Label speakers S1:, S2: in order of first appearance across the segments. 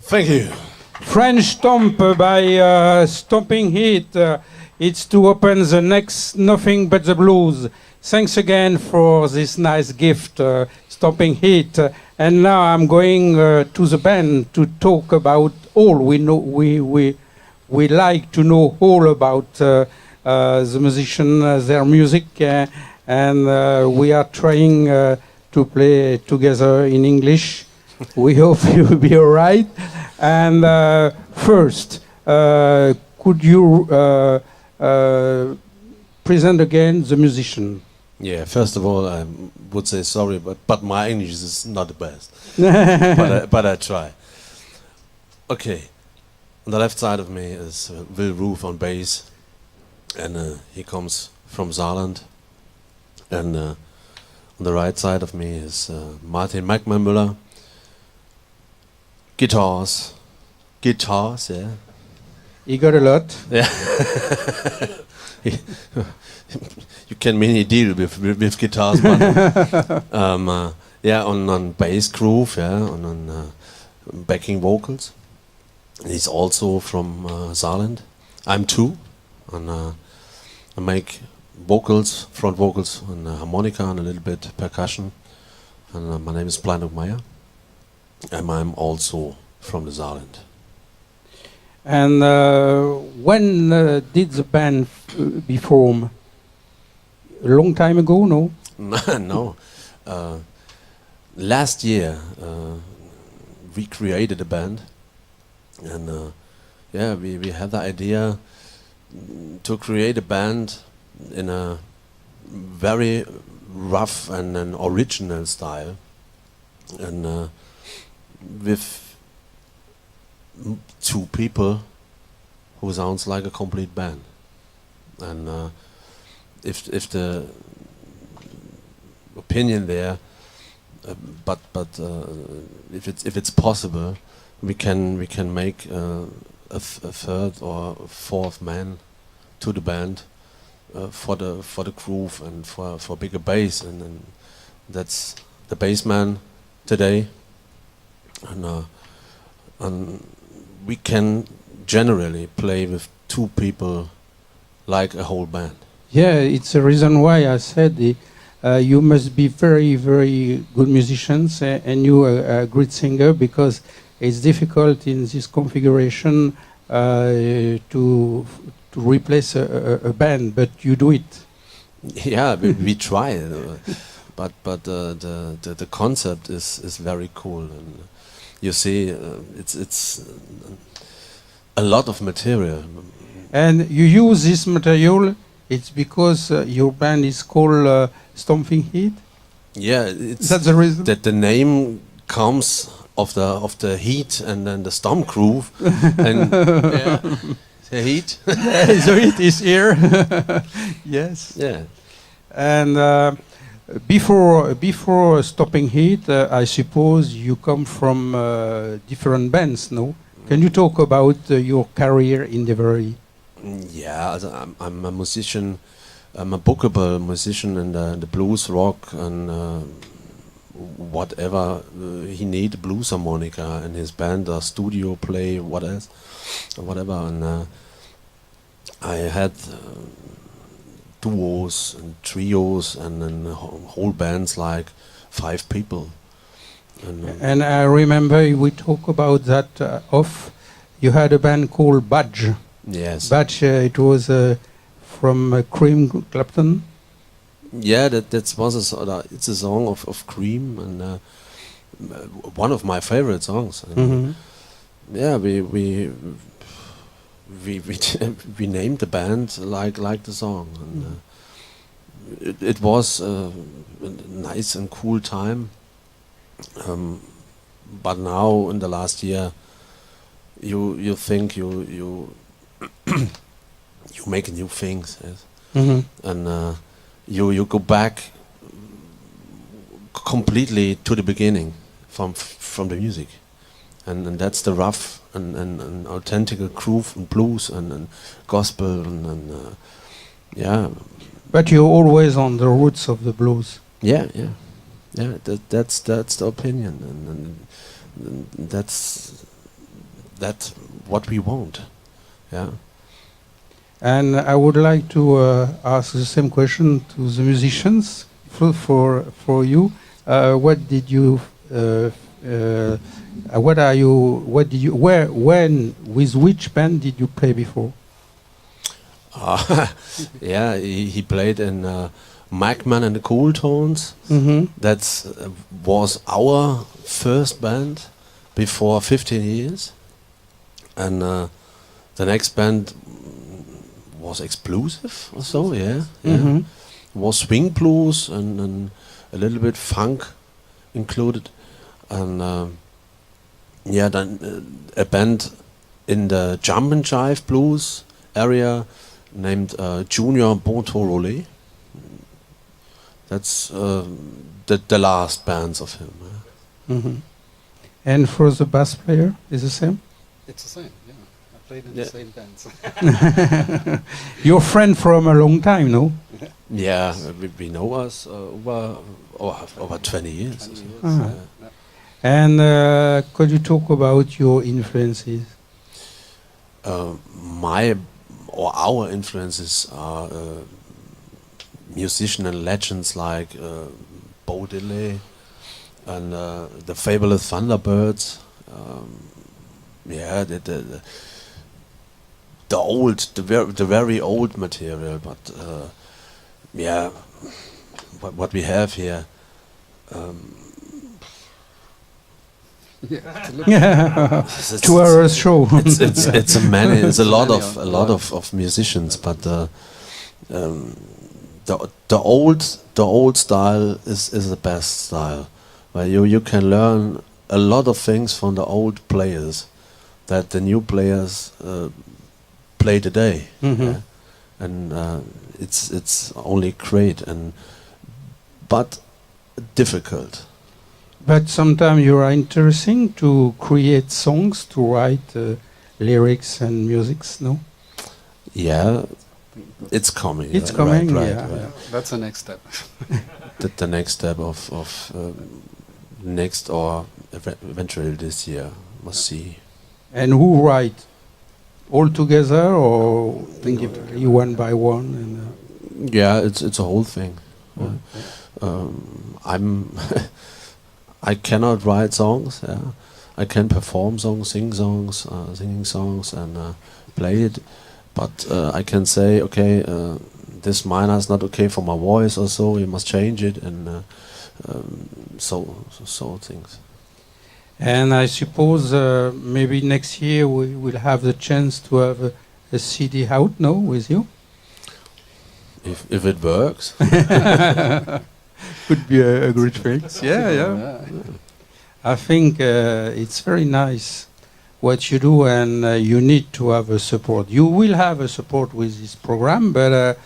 S1: Thank you.
S2: French Stomp by Stomping Heat. It's to open the next Nothing But the Blues. Thanks again for this nice gift, Stomping Heat. And now I'm going to the band to talk about all we know. We like to know all about the musician, their music, and we are trying to play together in English. We hope you'll be all right. And first, could you present again the musician?
S1: Yeah, first of all, I would say sorry, but my English is not the best. but I try. Okay, on the left side of me is Will Roof on bass, and he comes from Saarland. And on the right side of me is Martin Magmanmüller. Guitars, yeah.
S2: You got a lot.
S1: Yeah. You can many deal with guitars, but yeah, on bass groove, yeah, on backing vocals. He's also from Saarland. I'm too, and I make vocals, front vocals, and harmonica and a little bit percussion. And my name is Planuk Meyer. And I'm also from the Saarland.
S2: And when did the band be formed? A long time ago, no?
S1: No. Last year we created a band, and yeah, we had the idea to create a band in a very rough and an original style, and with two people who sounds like a complete band. And if the opinion there, but if it's possible, we can make a third or fourth man to the band for the groove and for bigger bass, and that's the bass man today. And we can generally play with two people like a whole band.
S2: Yeah, it's a reason why I said you must be very, very good musicians, and you are a great singer, because it's difficult in this configuration to replace a band, but you do it.
S1: Yeah, we try, but the concept is very cool, and you see, it's a lot of material.
S2: And you use this material. It's because your band is called Stomping Heat.
S1: Yeah, it's
S2: that's the reason.
S1: That the name comes of the heat and then the stomp groove, and yeah, the heat.
S2: The heat is here. Yes.
S1: Yeah.
S2: And before Stomping Heat, I suppose you come from different bands, no? Can you talk about your career in the very?
S1: Yeah, I'm a musician. I'm a bookable musician in the blues, rock, and whatever he need, blues harmonica in his band, or studio play, whatever. And I had duos and trios and whole bands, like 5 people.
S2: And I remember we talk about that off. You had a band called Badge.
S1: Yes.
S2: Badge, it was from Cream Clapton.
S1: Yeah, that was it's a song of Cream, and one of my favorite songs. And yeah, we named the band like the song, and it was a nice and cool time. But now in the last year, you think you make new things, yes? And you go back completely to the beginning from the music, and that's the rough and authentic groove and blues and gospel and yeah.
S2: But you're always on the roots of the blues.
S1: Yeah. That's the opinion, and that's that's what we want. Yeah.
S2: And I would like to ask the same question to the musicians. For you, what did you? What are you? What did you? Where? When? With which band did you play before?
S1: Yeah, he played in Magman and the Cool Tones. That was our first band before 15 years, and the next band was Explosive or so. Yeah, yeah. Was swing blues and a little bit funk included, and yeah, then a band in the jump and jive blues area named Junior Bontorole. That's the last bands of him.
S2: And for the bass player, is the same?
S3: It's the same, yeah. I played in the same bands.
S2: Your friend from a long time, no?
S1: Yeah, we know us over 20 years.
S2: Ah. And could you talk about your influences?
S1: Our influences are musician and legends like Bo Diddley and the Fabulous Thunderbirds. Yeah, the very old material, but yeah, what we have here.
S2: Yeah, 2 hours show.
S1: It's a lot of musicians, but the old style is the best style, where you can learn a lot of things from the old players that the new players play today. Yeah? And it's only great but difficult.
S2: But sometimes you are interesting to create songs, to write lyrics and musics, no?
S1: Yeah, it's coming.
S2: It's coming,
S1: right.
S3: That's the next step.
S1: The next step of next or eventually this year, must see.
S2: And who write? All together or you one by one? And,
S1: yeah, it's a whole thing. I cannot write songs. Yeah. I can perform songs, singing songs, and play it. But I can say, okay, this minor is not okay for my voice, or so. You must change it, and so things.
S2: And I suppose maybe next year we will have the chance to have a CD out, no, with you?
S1: If it works.
S2: Could be a great thing. Yeah. I think it's very nice what you do, and you need to have a support. You will have a support with this program, but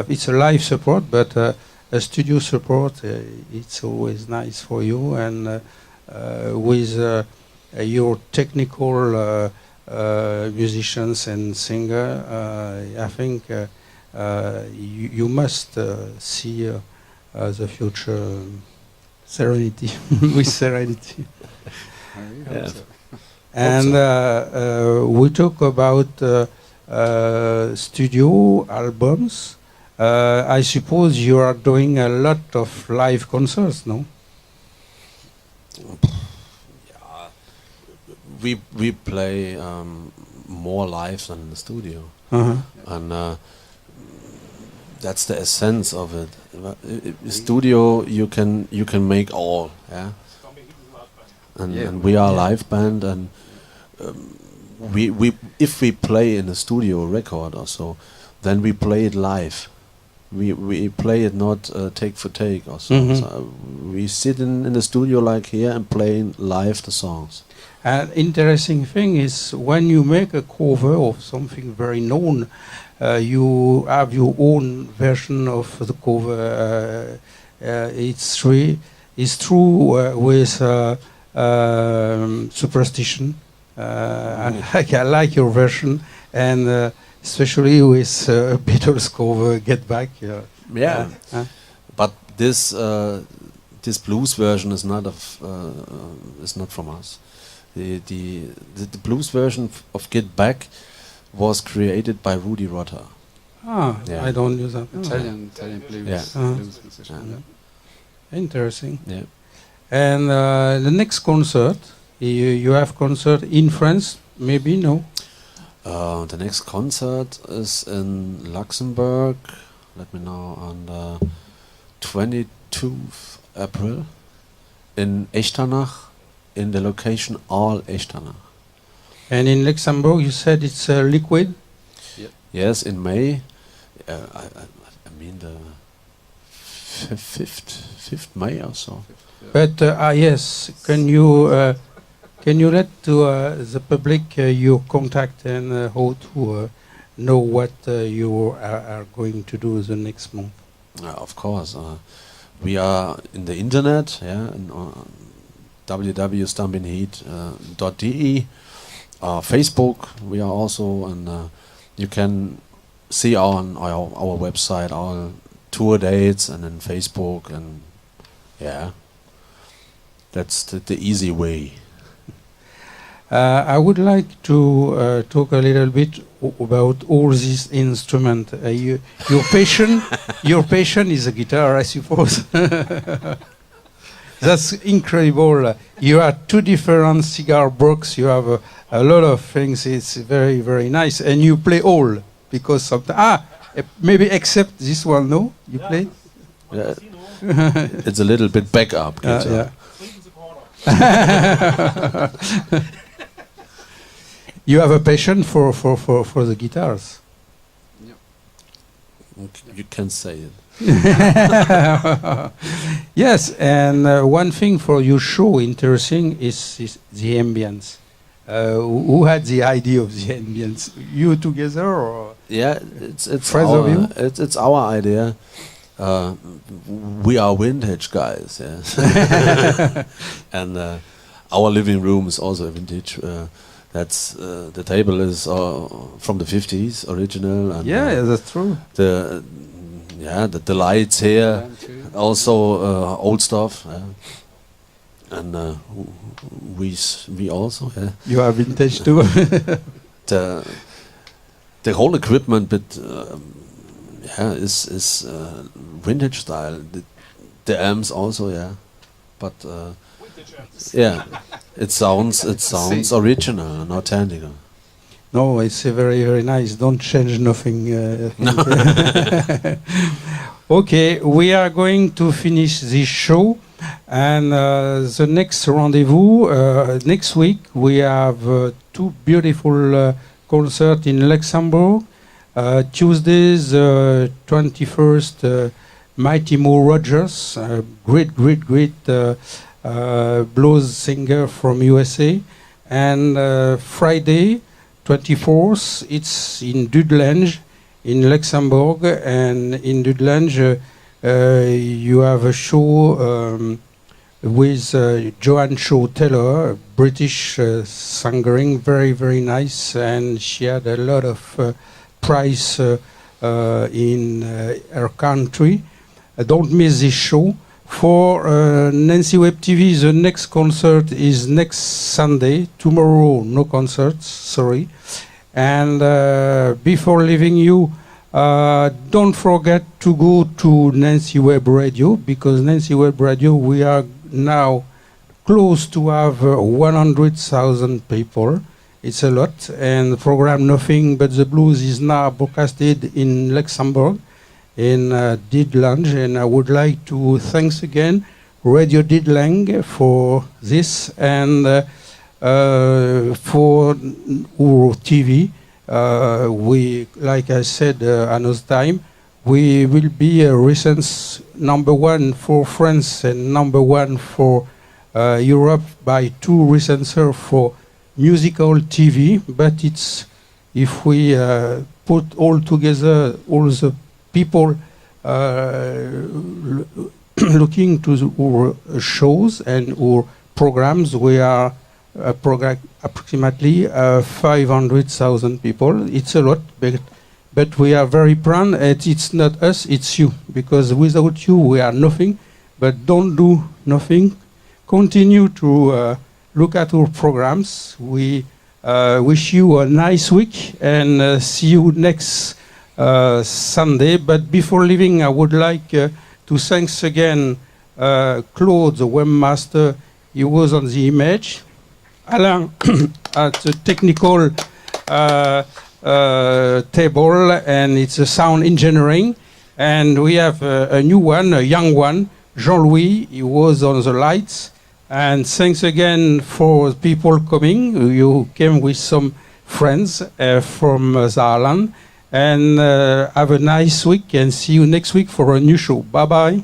S2: it's a live support, but a studio support, it's always nice for you. And with your technical musicians and singer, I think you must see the future serenity with serenity.
S1: Yeah.
S2: And we talk about studio albums. I suppose you are doing a lot of live concerts, no?
S1: Yeah, we play more live than in the studio, and that's the essence of it. Studio, you can make all, yeah. And we are a live band, and if we play in a studio record or so, then we play it live. We play it not take for take or so. So we sit in the studio like here and play live the songs.
S2: An interesting thing is when you make a cover of something very known, you have your own version of the cover. It's true with Superstition. I like your version, and especially with Beatles cover, Get Back.
S1: Yeah, but this blues version is not from us. The blues version of Get Back was created by Rudy Rotter.
S2: Ah,
S1: Yeah.
S2: I don't use that. Oh.
S3: Italian blues,
S1: Yeah.
S3: blues musician.
S1: Yeah.
S3: Yeah.
S2: Interesting.
S1: Yeah.
S2: And the next concert, you have concert in France, maybe, no?
S1: The next concert is in Luxembourg. Let me know, on the 22th April in Echternach, in the location All Echternach.
S2: And in Luxembourg, you said it's liquid?
S1: Yes, in May. I mean the 5th May or so.
S2: But yes, can you let to the public your contact and how to know what you are going to do the next month?
S1: Of course. We are in the internet, yeah, on www.stompinheat.de. Facebook, we are also, and you can see on our website all tour dates, and then Facebook, and yeah, that's the easy way.
S2: I would like to talk a little bit about all these instruments. Your passion is a guitar, I suppose. That's incredible. You have two different cigar box. You have a lot of things. It's very, very nice. And you play all, because sometimes... maybe except this one, no? You play?
S1: Yeah. It's a little bit backup guitar.
S2: Yeah. You have a passion for the guitars.
S1: You can say it.
S2: Yes, and one thing for your show interesting is the ambience. Who had the idea of the ambience? You together, or
S1: Yeah, it's
S2: friends of you?
S1: It's our idea. We are vintage guys, yeah. And our living room is also vintage. That's the table is from the 50s, original. And,
S2: yeah, that's true.
S1: The lights here,
S3: Band too.
S1: also old stuff. And we also, yeah.
S2: You are vintage too.
S1: The whole equipment, but is vintage style. The amps also, yeah, but yeah, it sounds original, not technical.
S2: No, it's very, very nice. Don't change nothing. Okay, we are going to finish this show, and the next rendezvous next week we have two beautiful concerts in Luxembourg. Tuesdays, 21st, Mighty Mo Rogers, great blues singer from USA, and Friday, 24th, it's in Dudelange in Luxembourg, and in Dudelange you have a show with Joanne Shaw Taylor, a British singer, very, very nice, and she had a lot of prize in her country. Don't miss this show. For NANCY-WEBTV, the next concert is next Sunday. Tomorrow, no concerts, sorry. And before leaving you, don't forget to go to Nancy Web Radio, because Nancy Web Radio, we are now close to have 100,000 people. It's a lot. And the program Nothing But the Blues is now broadcasted in Luxembourg, in Dudelange, and I would like to thanks again Radio Dudelange for this, and for our TV. We, like I said another time, we will be a recent #1 for France and #1 for Europe by 2 recenser for musical TV. But it's, if we put all together all the people looking to our shows and our programs, we are approximately 500,000 people. It's a lot, but we are very proud. It's not us, it's you, because without you we are nothing. But don't do nothing. Continue to look at our programs. We wish you a nice week and see you next Sunday. But before leaving, I would like to thanks again Claude, the webmaster. He was on the image. Alain at the technical table, and it's a sound engineering. And we have a new one, a young one, Jean-Louis. He was on the lights. And thanks again for people coming. You came with some friends from Saarland. And have a nice week and see you next week for a new show. Bye-bye.